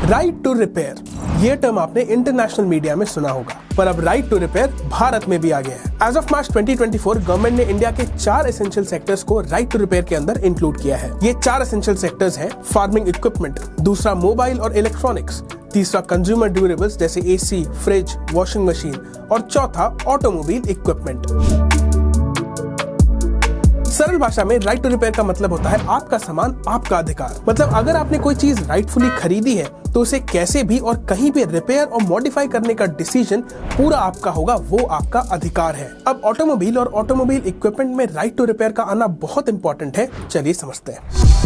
Right to repair, ये term आपने international media में सुना होगा, पर अब राइट टू रिपेयर भारत में भी आ गया है। एज ऑफ मार्च 2024 गवर्नमेंट ने इंडिया के 4 एसेंशियल सेक्टर्स को राइट टू रिपेयर के अंदर इंक्लूड किया है। ये 4 एसेंशियल सेक्टर्स हैं फार्मिंग इक्विपमेंट, दूसरा मोबाइल और इलेक्ट्रॉनिक्स, तीसरा कंज्यूमर ड्यूरेबल्स जैसे एसी, फ्रिज, वॉशिंग मशीन और चौथा ऑटोमोबाइल इक्विपमेंट। सरल भाषा में राइट टू रिपेयर का मतलब होता है आपका सामान आपका अधिकार। मतलब अगर आपने कोई चीज राइटफुली खरीदी है तो उसे कैसे भी और कहीं भी रिपेयर और मॉडिफाई करने का डिसीजन पूरा आपका होगा, वो आपका अधिकार है। अब ऑटोमोबाइल और ऑटोमोबाइल इक्विपमेंट में राइट टू रिपेयर का आना बहुत इंपॉर्टेंट है। चलिए समझते हैं।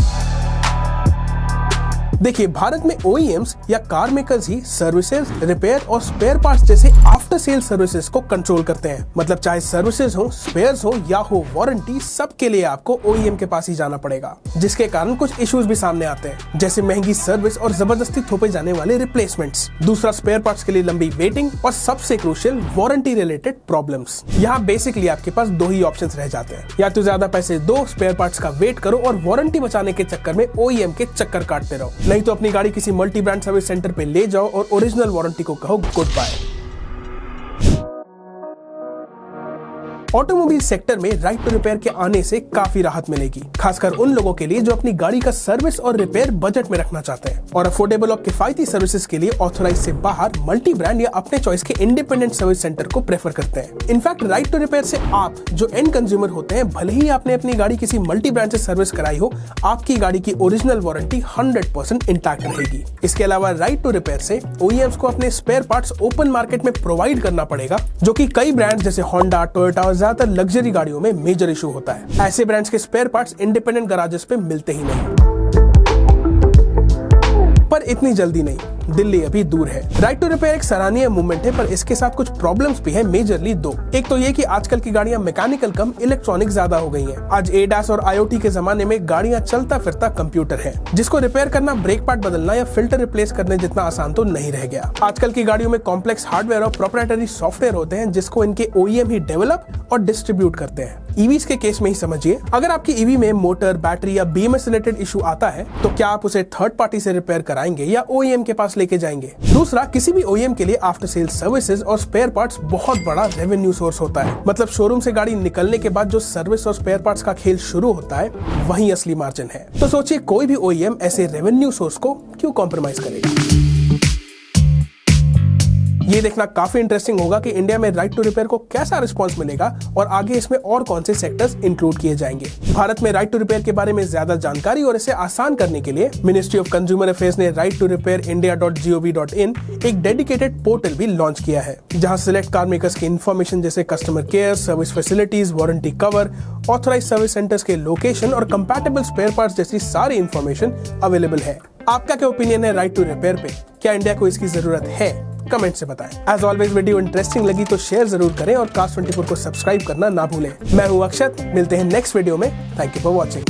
देखिए, भारत में OEMs या कार मेकर्स ही सर्विसेज, रिपेयर और स्पेयर पार्ट्स जैसे आफ्टर सेल सर्विसेज को कंट्रोल करते हैं। मतलब चाहे सर्विसेज हो, स्पेयर्स हो या हो वारंटी, सब के लिए आपको OEM के पास ही जाना पड़ेगा, जिसके कारण कुछ इश्यूज भी सामने आते हैं, जैसे महंगी सर्विस और जबरदस्ती थोपे जाने वाले रिप्लेसमेंट्स, दूसरा स्पेयर पार्ट्स के लिए लंबी वेटिंग और सबसे क्रूशियल वारंटी रिलेटेड प्रॉब्लम्स। यहाँ बेसिकली आपके पास 2 ही ऑप्शंस रह जाते हैं, या तो ज्यादा पैसे दो, स्पेयर पार्ट्स का वेट करो और वारंटी बचाने के चक्कर में OEM के चक्कर काटते रहो, नहीं तो अपनी गाड़ी किसी मल्टी ब्रांड सर्विस सेंटर पे ले जाओ और ओरिजिनल वारंटी को कहो गुड बाय। ऑटोमोबाइल सेक्टर में राइट टू रिपेयर के आने से काफी राहत मिलेगी, खासकर उन लोगों के लिए जो अपनी गाड़ी का सर्विस और रिपेयर बजट में रखना चाहते हैं और अफोर्डेबल और किफायती सर्विसेज के लिए ऑथराइज से बाहर मल्टी ब्रांड या अपने चॉइस के इंडिपेंडेंट सर्विस सेंटर को प्रेफर करते हैं। इनफैक्ट राइट टू रिपेयर से आप जो एंड कंज्यूमर होते हैं, भले ही आपने अपनी गाड़ी किसी मल्टी ब्रांड से सर्विस कराई हो, आपकी गाड़ी की ओरिजिनल वारंटी 100% इंटैक्ट रहेगी। इसके अलावा राइट टू रिपेयर से OEMs को अपने स्पेयर पार्ट्स ओपन मार्केट में प्रोवाइड करना पड़ेगा, जो कि कई ब्रांड जैसे होंडा, टोयोटा और ज्यादातर लग्जरी गाड़ियों में मेजर इशू होता है। ऐसे ब्रांड्स के स्पेयर पार्ट्स इंडिपेंडेंट गैराजेस पे मिलते ही नहीं। पर इतनी जल्दी नहीं, दिल्ली अभी दूर है। राइट टू रिपेयर एक सराहनीय मूवमेंट है, पर इसके साथ कुछ प्रॉब्लम्स भी है, मेजरली 2। एक तो ये कि आजकल की गाड़ियां मैकेनिकल कम इलेक्ट्रॉनिक ज्यादा हो गई हैं। आज ADAS और IoT के जमाने में गाड़ियां चलता फिरता कंप्यूटर है, जिसको रिपेयर करना, ब्रेक पार्ट बदलना या फिल्टर रिप्लेस करने जितना आसान तो नहीं रह गया। आजकल की गाड़ियों में कॉम्प्लेक्स हार्डवेयर और प्रोप्राइटरी सॉफ्टवेयर होते हैं, जिसको इनके OEM ही डेवलप और डिस्ट्रीब्यूट करते हैं। EVs के केस में ही समझिए, अगर आपकी EV में मोटर, बैटरी या BMS रिलेटेड इशू आता है तो क्या आप उसे थर्ड पार्टी से रिपेयर कराएंगे या OEM के पास लेके जाएंगे? दूसरा, किसी भी OEM के लिए आफ्टर सेल सर्विसेज और स्पेयर पार्ट्स बहुत बड़ा रेवेन्यू सोर्स होता है। मतलब शोरूम से गाड़ी निकलने के बाद जो सर्विस और स्पेयर पार्ट्स का खेल शुरू होता है, वही असली मार्जिन है। तो सोचिए, कोई भी OEM ऐसे रेवेन्यू सोर्स को क्यों कॉम्प्रोमाइज करेगा? ये देखना काफी इंटरेस्टिंग होगा कि इंडिया में राइट टू रिपेयर को कैसा रिस्पांस मिलेगा और आगे इसमें और कौन से सेक्टर्स इंक्लूड किए जाएंगे। भारत में राइट टू रिपेयर के बारे में ज्यादा जानकारी और इसे आसान करने के लिए मिनिस्ट्री ऑफ कंज्यूमर अफेयर्स ने राइट टू रिपेयर india.gov.in एक डेडिकेटेड पोर्टल भी लॉन्च किया है, जहां सिलेक्ट कार मेकर्स की इंफॉर्मेशन जैसे customer care, service facilities, warranty cover, authorise service centres के लोकेशन और कंपैटिबल स्पेयर पार्ट्स जैसी सारी इंफॉर्मेशन अवेलेबल है। आपका क्या ओपिनियन है राइट टू रिपेयर पे? क्या इंडिया को इसकी जरूरत है? कमेंट से बताएं। एज ऑलवेज वीडियो इंटरेस्टिंग लगी तो शेयर जरूर करें और कास्ट 24 को सब्सक्राइब करना ना भूलें। मैं हूं अक्षत, मिलते हैं नेक्स्ट वीडियो में। Thank you for watching.